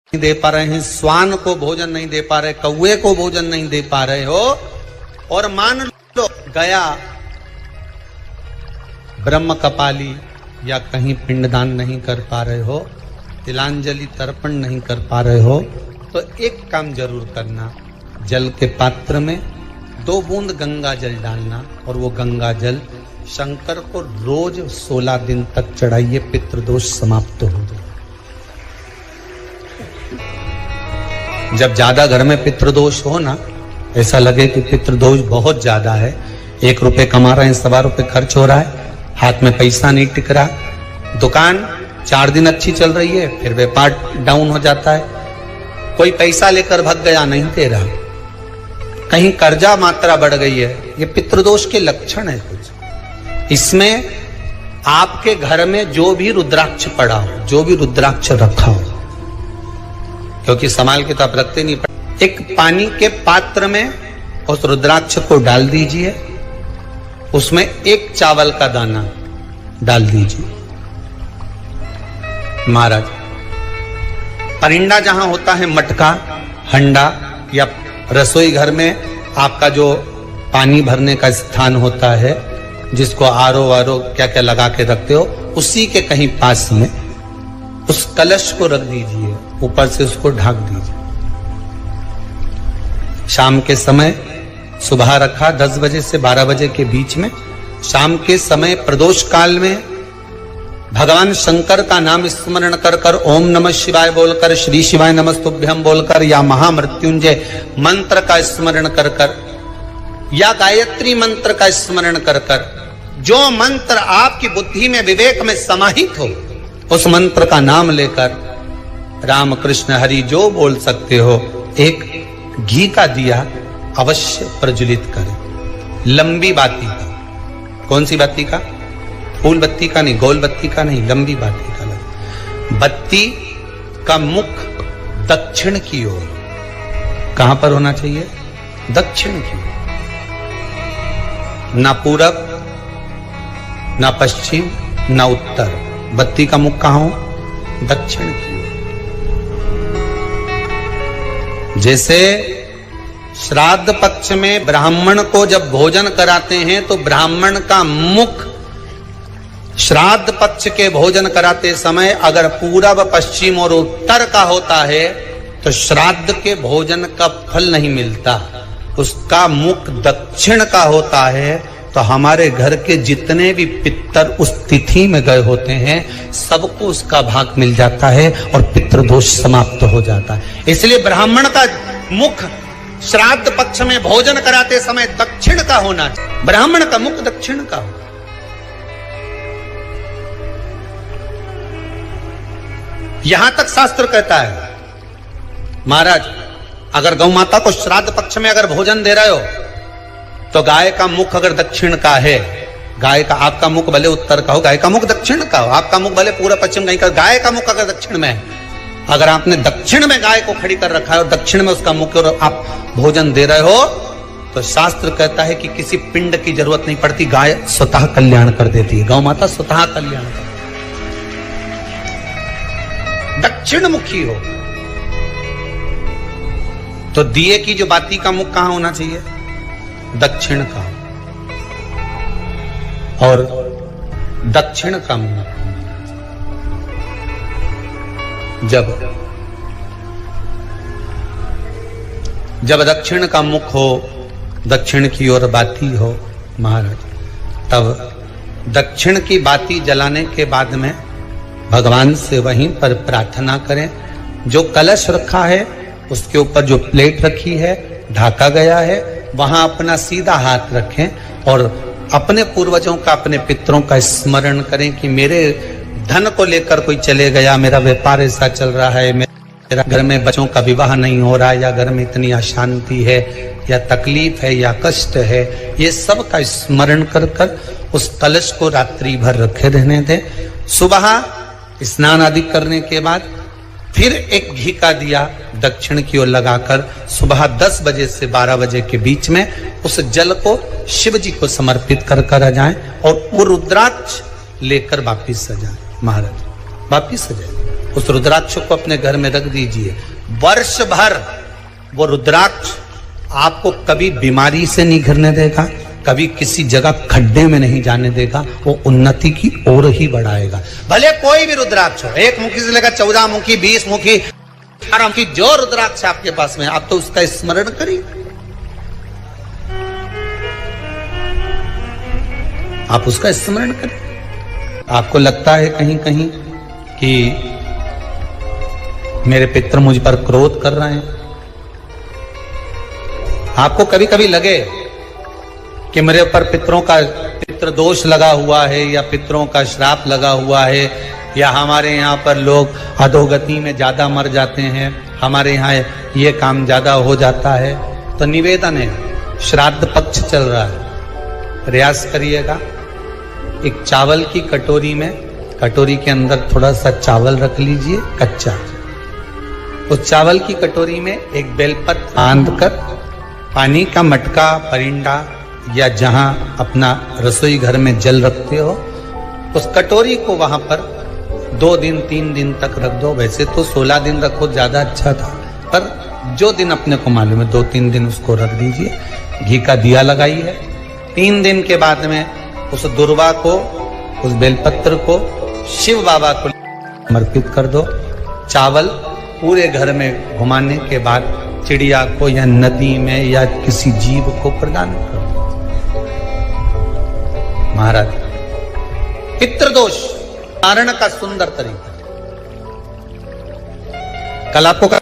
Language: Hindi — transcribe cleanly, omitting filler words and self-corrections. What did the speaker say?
नहीं दे पा रहे हैं, स्वान को भोजन नहीं दे पा रहे, कौवे को भोजन नहीं दे पा रहे हो, और मान लो गया ब्रह्म कपाली या कहीं पिंडदान नहीं कर पा रहे हो, तिलांजलि तर्पण नहीं कर पा रहे हो, तो एक काम जरूर करना, जल के पात्र में 2 बूंद गंगा जल डालना और वो गंगा जल शंकर को रोज 16 दिन तक चढ़ाइए, पितृदोष समाप्त हो जाए। जब ज्यादा घर में पितृदोष हो ना, ऐसा लगे कि पितृदोष बहुत ज्यादा है, 1 रुपए कमा रहे हैं, 1.25 रुपए खर्च हो रहा है, हाथ में पैसा नहीं टिक रहा, दुकान 4 दिन अच्छी चल रही है, फिर व्यापार डाउन हो जाता है, कोई पैसा लेकर भाग गया नहीं दे रहा, कहीं कर्जा मात्रा बढ़ गई है, ये पितृदोष के लक्षण है कुछ। इसमें आपके घर में जो भी रुद्राक्ष पड़ा हो, जो भी रुद्राक्ष रखा हो, क्योंकि संभाल के तो आप रखते नहीं, एक पानी के पात्र में उस रुद्राक्ष को डाल दीजिए, उसमें 1 चावल का दाना डाल दीजिए। महाराज, परिंदा जहां होता है, मटका, हंडा या रसोई घर में आपका जो पानी भरने का स्थान होता है, जिसको आरो वारो क्या क्या लगा के रखते हो, उसी के कहीं पास में उस कलश को रख दीजिए, ऊपर से उसको ढक दीजिए। शाम के समय, सुबह रखा 10 बजे से 12 बजे के बीच में, शाम के समय प्रदोष काल में भगवान शंकर का नाम स्मरण कर कर, ओम नमः शिवाय बोलकर, श्री शिवाय नमस्तुभ्यं बोलकर, या महामृत्युंजय मंत्र का स्मरण कर कर, या गायत्री मंत्र का स्मरण कर कर, जो मंत्र आपकी बुद्धि में, विवेक में समाहित हो, उस मंत्र का नाम लेकर राम कृष्ण हरि जो बोल सकते हो, एक घी का दिया अवश्य प्रज्वलित करें, लंबी बाती का। कौन सी बाती का? फूल बत्ती का नहीं, गोल बत्ती का नहीं, लंबी बाती का। बत्ती का मुख दक्षिण की ओर, कहां पर होना चाहिए? दक्षिण की ओर, ना पूरब, ना पश्चिम, ना उत्तर। बत्ती का मुख कहां हो? दक्षिण की ओर। जैसे श्राद्ध पक्ष में ब्राह्मण को जब भोजन कराते हैं तो ब्राह्मण का मुख श्राद्ध पक्ष के भोजन कराते समय अगर पूरब, पश्चिम और उत्तर का होता है तो श्राद्ध के भोजन का फल नहीं मिलता, उसका मुख दक्षिण का होता है। तो हमारे घर के जितने भी पितर उस तिथि में गए होते हैं, सबको उसका भाग मिल जाता है और पितृदोष समाप्त हो जाता है। इसलिए ब्राह्मण का मुख श्राद्ध पक्ष में भोजन कराते समय दक्षिण का होना चाहिए, ब्राह्मण का मुख दक्षिण का हो। यहां तक शास्त्र कहता है, महाराज अगर गौ माता को श्राद्ध पक्ष में अगर भोजन दे रहे हो तो गाय का मुख अगर दक्षिण का है, गाय का, आपका मुख भले उत्तर का हो, गाय का मुख दक्षिण का हो, आपका मुख भले पूरा पश्चिम कहीं का, गाय का मुख अगर दक्षिण में है, अगर आपने दक्षिण में गाय को खड़ी कर रखा है और दक्षिण में उसका मुख और आप भोजन दे रहे हो, तो शास्त्र कहता है कि किसी पिंड की जरूरत नहीं पड़ती, गाय स्वतः कल्याण कर देती है, गौ माता स्वतः कल्याण कर, दक्षिण मुखी हो। तो दिए की जो बाती का मुख कहां होना चाहिए? दक्षिण का, और दक्षिण का मुख जब दक्षिण का मुख हो, दक्षिण की ओर बाती हो महाराज, तब दक्षिण की बाती जलाने के बाद में भगवान से वहीं पर प्रार्थना करें। जो कलश रखा है उसके ऊपर जो प्लेट रखी है, ढाका गया है, वहां अपना सीधा हाथ रखें और अपने पूर्वजों का, अपने पितरों का स्मरण करें कि मेरे धन को लेकर कोई चले गया, मेरा व्यापार ऐसा चल रहा है, मेरा घर में बच्चों का विवाह नहीं हो रहा है, या घर में इतनी अशांति है, या तकलीफ है, या कष्ट है, ये सब का स्मरण कर कर उस कलश को रात्रि भर रखे रहने दें। सुबह स्नान आदि करने के बाद फिर एक घी का दिया दक्षिण की ओर लगाकर सुबह 10 बजे से 12 बजे के बीच में उस जल को शिव जी को समर्पित कर कर आ जाएं और वो रुद्राक्ष लेकर वापिस आ जाएं। महाराज वापिस आ जाए उस रुद्राक्ष को अपने घर में रख दीजिए। वर्ष भर वो रुद्राक्ष आपको कभी बीमारी से नहीं घिरने देगा, कभी किसी जगह खड्डे में नहीं जाने देगा, वो उन्नति की ओर ही बढ़ाएगा। भले कोई भी रुद्राक्ष हो, 1 मुखी से लेकर 14 मुखी, 20 मुखी, 18 मुखी, जो रुद्राक्ष आपके पास में, आप तो उसका स्मरण करिए। आप उसका स्मरण करें। आपको लगता है कहीं कहीं कि मेरे पितर मुझ पर क्रोध कर रहे हैं, आपको कभी कभी लगे कि मेरे ऊपर पितरों का पितृ दोष लगा हुआ है या पितरों का श्राप लगा हुआ है, या हमारे यहाँ पर लोग अधोगति में ज्यादा मर जाते हैं, हमारे यहाँ ये काम ज्यादा हो जाता है, तो निवेदन है, श्राद्ध पक्ष चल रहा है, प्रयास करिएगा। एक चावल की कटोरी में, कटोरी के अंदर थोड़ा सा चावल रख लीजिए कच्चा, उस चावल की कटोरी में एक बेलपत्र बांधकर पानी का मटका, परिंदा या जहां अपना रसोई घर में जल रखते हो, उस कटोरी को वहां पर 2 दिन 3 दिन तक रख दो। वैसे तो 16 दिन रखो ज्यादा अच्छा था, पर जो दिन अपने को मालूम है 2-3 दिन उसको रख दीजिए। घी का दिया लगाइए। 3 दिन के बाद में उस दुर्वा को, उस बेलपत्र को शिव बाबा को समर्पित कर दो। चावल पूरे घर में घुमाने के बाद चिड़िया को या नदी में या किसी जीव को प्रदान कर दो। महाराज, पितृदोष कारण का सुंदर तरीका। कल आपको